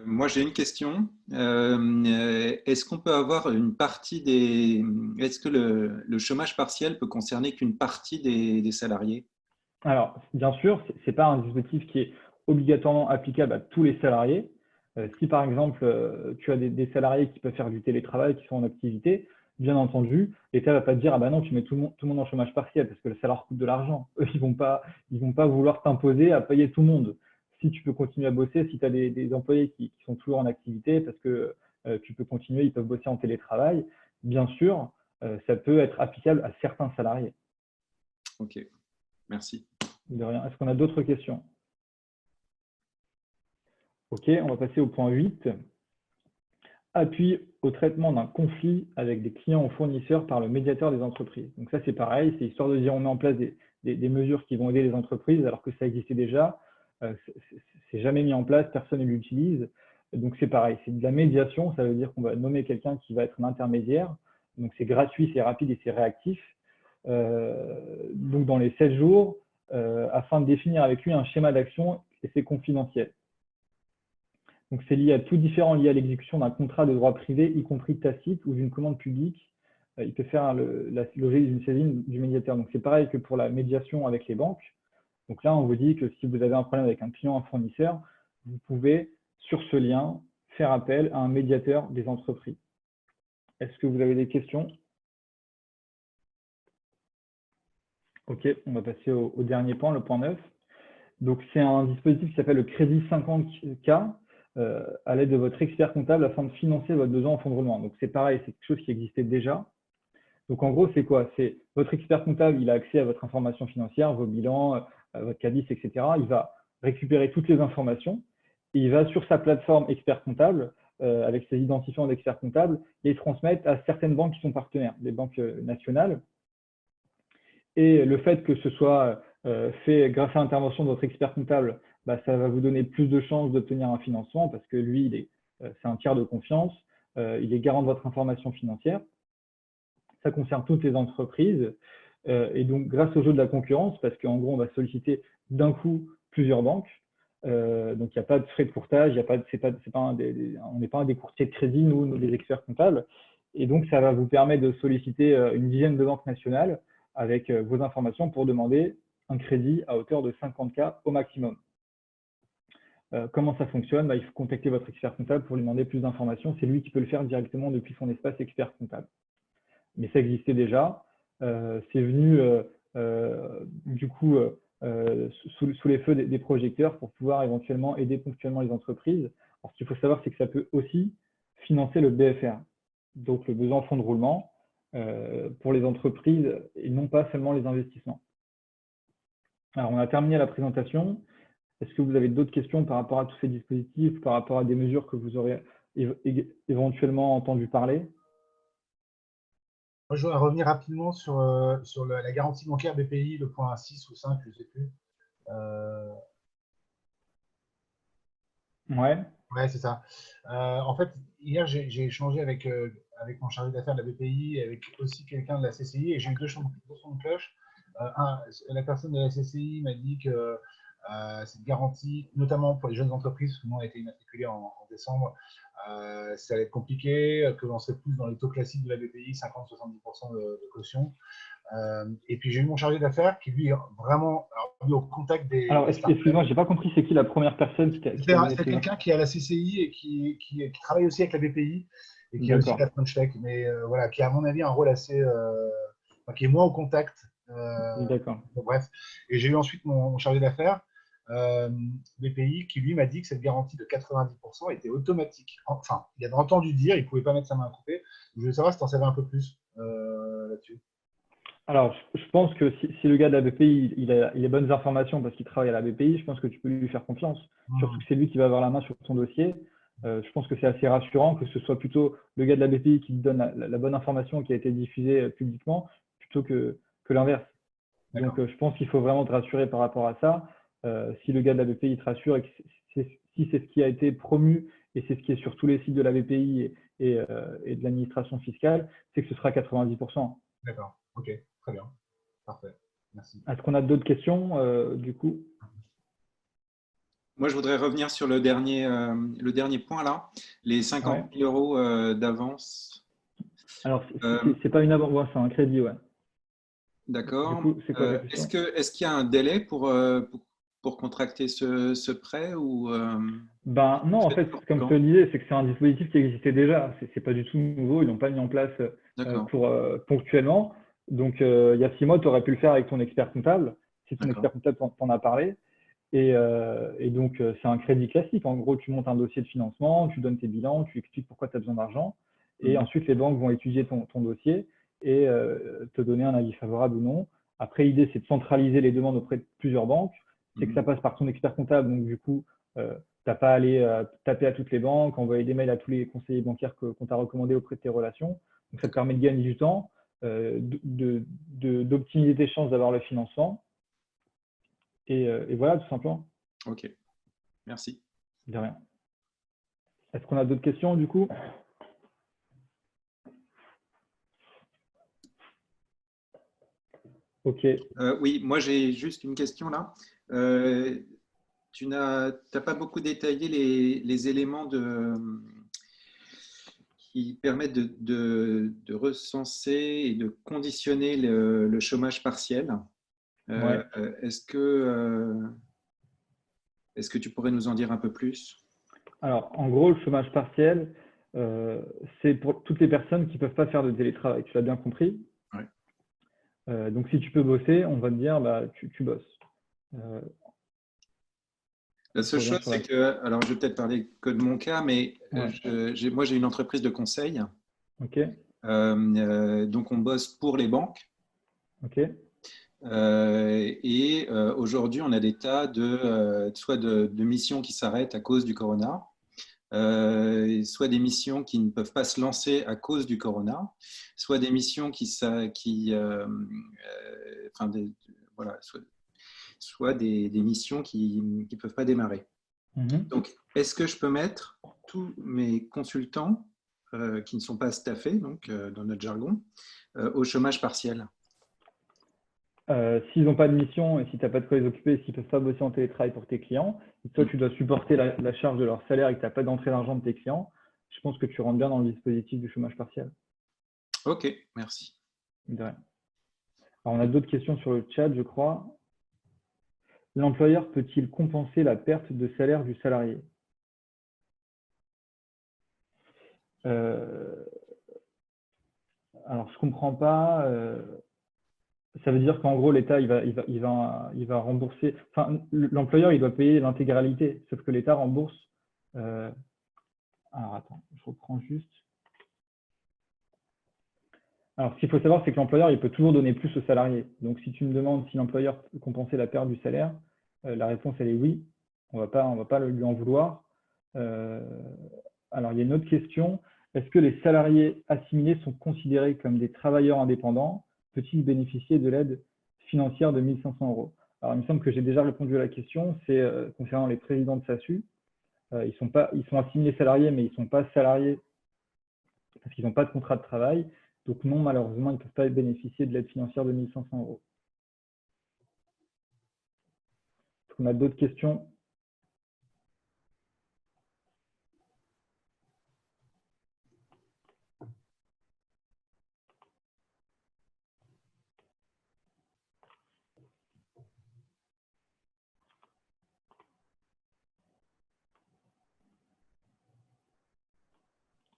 Moi, j'ai une question. Est-ce qu'on peut avoir une partie des… Est-ce que le chômage partiel peut concerner qu'une partie des salariés?
Alors, bien sûr, ce n'est pas un dispositif qui est obligatoirement applicable à tous les salariés. Si par exemple, tu as des salariés qui peuvent faire du télétravail, qui sont en activité, bien entendu, l'État ne va pas te dire « Ah ben non, tu mets tout le monde en chômage partiel parce que ça leur coûte de l'argent. » Eux, ils vont pas vouloir t'imposer à payer tout le monde. Si tu peux continuer à bosser, si tu as des employés qui sont toujours en activité parce que tu peux continuer, ils peuvent bosser en télétravail, bien sûr, ça peut être applicable à certains salariés.
Ok, merci.
De rien. Est-ce qu'on a d'autres questions? Ok, on va passer au point 8. Appui au traitement d'un conflit avec des clients ou fournisseurs par le médiateur des entreprises. Donc ça, c'est pareil, c'est histoire de dire on met en place des des mesures qui vont aider les entreprises alors que ça existait déjà. C'est jamais mis en place, personne ne l'utilise. Donc c'est pareil, c'est de la médiation, ça veut dire qu'on va nommer quelqu'un qui va être un intermédiaire. Donc c'est gratuit, c'est rapide et c'est réactif. Donc dans les 7 jours, afin de définir avec lui un schéma d'action et c'est confidentiel. Donc c'est lié à tout différent lié à l'exécution d'un contrat de droit privé, y compris tacite ou d'une commande publique. Il peut faire l'objet d'une saisine du médiateur. Donc c'est pareil que pour la médiation avec les banques. Donc là, on vous dit que si vous avez un problème avec un client, un fournisseur, vous pouvez, sur ce lien, faire appel à un médiateur des entreprises. Est-ce que vous avez des questions? Ok, on va passer au dernier point, le point 9. Donc c'est un dispositif qui s'appelle le crédit 50K à l'aide de votre expert comptable afin de financer votre besoin en fonds de roulement. Donc c'est pareil, c'est quelque chose qui existait déjà. Donc en gros, c'est quoi? C'est votre expert comptable, il a accès à votre information financière, vos bilans, votre CADIS, etc. Il va récupérer toutes les informations et il va sur sa plateforme expert comptable, avec ses identifiants d'expert comptable, les transmettre à certaines banques qui sont partenaires, des banques nationales. Et le fait que ce soit fait grâce à l'intervention de votre expert comptable, bah, ça va vous donner plus de chances d'obtenir un financement parce que lui, c'est un tiers de confiance, il est garant de votre information financière. Ça concerne toutes les entreprises. Et donc, grâce au jeu de la concurrence, parce qu'en gros, on va solliciter d'un coup plusieurs banques. Donc, il n'y a pas de frais de courtage, on n'est pas des courtiers de crédit, nous, les experts comptables. Et donc, ça va vous permettre de solliciter une dizaine de banques nationales avec vos informations pour demander un crédit à hauteur de 50K au maximum. Comment ça fonctionne? Il faut contacter votre expert comptable pour lui demander plus d'informations. C'est lui qui peut le faire directement depuis son espace expert comptable. Mais ça existait déjà. C'est venu du coup sous les feux des projecteurs pour pouvoir éventuellement aider ponctuellement les entreprises. Alors, ce qu'il faut savoir, c'est que ça peut aussi financer le BFR, donc le besoin en fonds de roulement pour les entreprises et non pas seulement les investissements. Alors, on a terminé la présentation. Est-ce que vous avez d'autres questions par rapport à tous ces dispositifs, par rapport à des mesures que vous aurez éventuellement entendu parler?
Moi, je voudrais revenir rapidement sur la garantie bancaire BPI, le point 6 ou 5, je ne sais plus.
Ouais.
Ouais, c'est ça. En fait, hier, j'ai échangé avec mon chargé d'affaires de la BPI et avec aussi quelqu'un de la CCI et j'ai eu deux sons de cloche. La personne de la CCI m'a dit que cette garantie, notamment pour les jeunes entreprises, parce que nous, on a été immatriculés en décembre, ça allait être compliqué, que l'on serait plus dans les taux classiques de la BPI, 50-70% de caution. Et puis j'ai eu mon chargé d'affaires qui lui vraiment au contact des.
Alors excuse-moi, j'ai pas compris, c'est qui la première personne qui t'a donné
C'est quelqu'un qui est à la CCI et qui travaille aussi avec la BPI et qui est aussi à la French Tech, mais voilà, qui a à mon avis un rôle assez, qui est moins au contact.
D'accord.
Bref, et j'ai eu ensuite mon chargé d'affaires BPI qui lui m'a dit que cette garantie de 90% était automatique. Enfin, il avait entendu dire, il ne pouvait pas mettre sa main à couper. Je voulais savoir si tu en savais un peu plus là-dessus.
Alors, je pense que si le gars de la BPI, il a les bonnes informations parce qu'il travaille à la BPI, je pense que tu peux lui faire confiance. Surtout que c'est lui qui va avoir la main sur ton dossier. Je pense que c'est assez rassurant que ce soit plutôt le gars de la BPI qui te donne la bonne information qui a été diffusée publiquement plutôt que l'inverse. Donc, je pense qu'il faut vraiment te rassurer par rapport à ça. Si le gars de la BPI te rassure et que si c'est ce qui a été promu et c'est ce qui est sur tous les sites de la BPI et de l'administration fiscale, c'est que ce sera 90%.
D'accord, ok, très bien, parfait, merci.
Est-ce qu'on a d'autres questions du coup?
Moi, je voudrais revenir sur le dernier point là, les 50 000 euros d'avance.
Alors, c'est pas une avance, ouais, c'est un crédit, ouais.
D'accord.
Est-ce
qu'il y a un délai pour contracter ce prêt ou
Ben non, en fait, comme je te le disais, c'est que c'est un dispositif qui existait déjà. C'est pas du tout nouveau, ils l'ont pas mis en place ponctuellement. Donc, il y a 6 mois, tu aurais pu le faire avec ton expert comptable, si ton expert comptable t'en a parlé. Et donc, c'est un crédit classique. En gros, tu montes un dossier de financement, tu donnes tes bilans, tu expliques pourquoi tu as besoin d'argent. Et ensuite, les banques vont étudier ton dossier et te donner un avis favorable ou non. Après, l'idée, c'est de centraliser les demandes auprès de plusieurs banques. C'est que ça passe par ton expert comptable. Donc, du coup, tu n'as pas à aller taper à toutes les banques, envoyer des mails à tous les conseillers bancaires qu'on t'a recommandés auprès de tes relations. Donc, ça te permet de gagner du temps, d'optimiser tes chances d'avoir le financement Et voilà, tout simplement.
Ok, merci.
De rien. Est-ce qu'on a d'autres questions du coup? Ok.
Oui, moi j'ai juste une question là. Tu n'as pas beaucoup détaillé les éléments qui permettent de recenser et de conditionner le chômage partiel.
Ouais.
Est-ce que tu pourrais nous en dire un peu plus?
Alors, en gros, le chômage partiel, c'est pour toutes les personnes qui ne peuvent pas faire de télétravail. Tu l'as bien compris?
Ouais.
Donc, si tu peux bosser, on va te dire, bah, tu bosses.
La seule chose, c'est que, alors je vais peut-être parler que de mon cas, mais
Ouais.
moi j'ai une entreprise de conseil.
Ok.
Donc on bosse pour les banques.
Ok.
Aujourd'hui, on a des tas soit de missions qui s'arrêtent à cause du corona, soit des missions qui ne peuvent pas se lancer à cause du corona, soit des missions voilà, soit des missions qui ne peuvent pas démarrer. Donc, est-ce que je peux mettre tous mes consultants qui ne sont pas staffés, donc dans notre jargon, au chômage partiel?
S'ils n'ont pas de mission et si tu n'as pas de quoi les occuper, s'ils ne peuvent pas bosser en télétravail pour tes clients, et toi tu dois supporter la charge de leur salaire et que tu n'as pas d'entrée d'argent de tes clients, je pense que tu rentres bien dans le dispositif du chômage partiel.
Ok, merci.
De rien. Alors, on a d'autres questions sur le chat, je crois. L'employeur peut-il compenser la perte de salaire du salarié? Alors, je ne comprends pas. Ça veut dire qu'en gros, l'État, il va rembourser. Enfin, l'employeur, il doit payer l'intégralité, sauf que l'État rembourse. Alors, attends, je reprends juste. Alors, ce qu'il faut savoir, c'est que l'employeur, il peut toujours donner plus au salarié. Donc, si tu me demandes si l'employeur peut compenser la perte du salaire, la réponse, elle est oui. On va pas lui en vouloir. Alors, il y a une autre question. Est-ce que les salariés assimilés sont considérés comme des travailleurs indépendants? Peut-ils bénéficier de l'aide financière de 1 500 €? Alors, il me semble que j'ai déjà répondu à la question. C'est concernant les présidents de SASU. Ils sont assimilés salariés, mais ils ne sont pas salariés parce qu'ils n'ont pas de contrat de travail. Donc non, malheureusement, ils ne peuvent pas bénéficier de l'aide financière de 1 500 €. Est-ce qu'on a d'autres questions?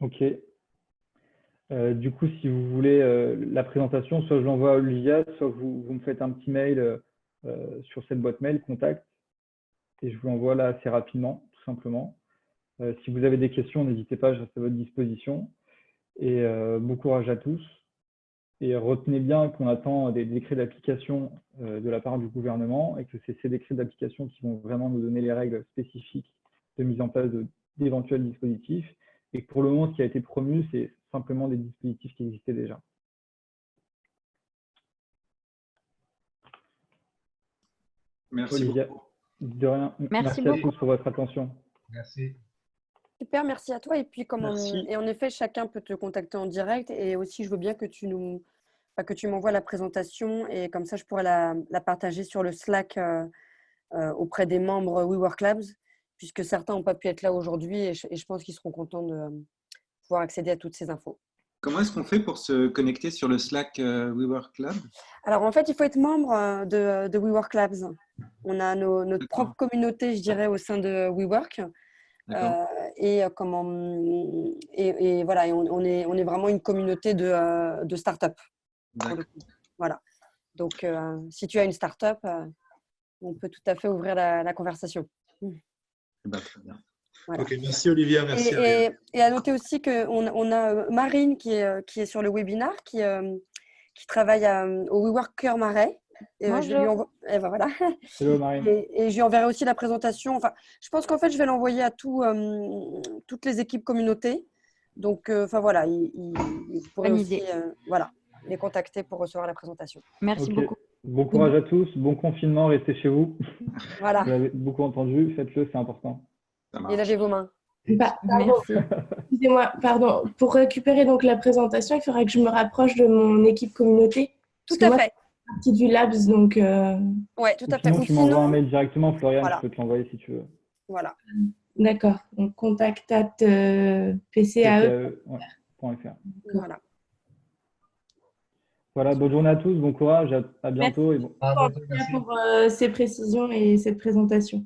Ok. Du coup, si vous voulez la présentation, soit je l'envoie à Olivia, soit vous me faites un petit mail sur cette boîte mail, contact, et je vous l'envoie là assez rapidement, tout simplement. Si vous avez des questions, n'hésitez pas, je reste à votre disposition. Et bon courage à tous. Et retenez bien qu'on attend des décrets d'application de la part du gouvernement et que c'est ces décrets d'application qui vont vraiment nous donner les règles spécifiques de mise en place d'éventuels dispositifs. Et que pour le moment, ce qui a été promu, c'est simplement des dispositifs qui existaient déjà.
Merci
Olivia,
beaucoup.
de rien.
Merci
À
beaucoup.
tous pour votre attention.
Merci.
Super, merci à toi. Et puis,
Merci.
et en effet, chacun peut te contacter en direct. Et aussi, je veux bien que que tu m'envoies la présentation et comme ça, je pourrais la partager sur le Slack auprès des membres WeWork Labs, puisque certains n'ont pas pu être là aujourd'hui et je pense qu'ils seront contents de pouvoir accéder à toutes ces infos.
Comment est-ce qu'on fait pour se connecter sur le Slack WeWork Lab?
Alors, en fait, il faut être membre de WeWork Labs. On a notre propre communauté, je dirais, au sein de WeWork. Et voilà, et on est vraiment une communauté de start-up. Voilà. Donc, si tu as une start-up, on peut tout à fait ouvrir la conversation.
Très bien.
Voilà.
Ok, merci Olivia, merci.
Et à noter aussi qu'on a Marine qui est sur le webinar, qui travaille au WeWork Cœur Marais.
Bonjour.
Voilà.
Hello Marine.
Et je lui enverrai aussi la présentation. Enfin, je pense qu'en fait, je vais l'envoyer à toutes les équipes communautés. Donc, voilà, vous pourrez
Bonne
aussi
idée.
voilà, les contacter pour recevoir la présentation.
Merci beaucoup.
Bon courage à tous, bon confinement, restez chez vous.
Voilà.
Vous avez beaucoup entendu, faites-le, c'est important.
Ça marche.
Et lâchez vos mains.
Pardon,
Merci.
excusez-moi, pardon. Pour récupérer donc la présentation, il faudrait que je me rapproche de mon équipe communauté.
Tout
Parce que
à
moi,
fait.
c'est partie du Labs, donc
Ouais, tout
Ou
à fait.
sinon,
Ou
tu m'envoies un
sinon,
mail directement, Florian,
voilà.
je peux te l'envoyer si tu veux.
Voilà.
d'accord. Donc contact@pcae.fr.
PCAE.fr.
Voilà.
Voilà, bonne journée à tous, bon courage, à bientôt. Et bon,
À
En
bientôt,
tout cas
merci.
pour ces précisions et cette présentation.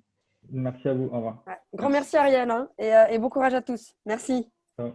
merci à vous, au revoir.
Ouais. Grand merci Ariel, hein, et bon courage à tous. Merci.
Ciao.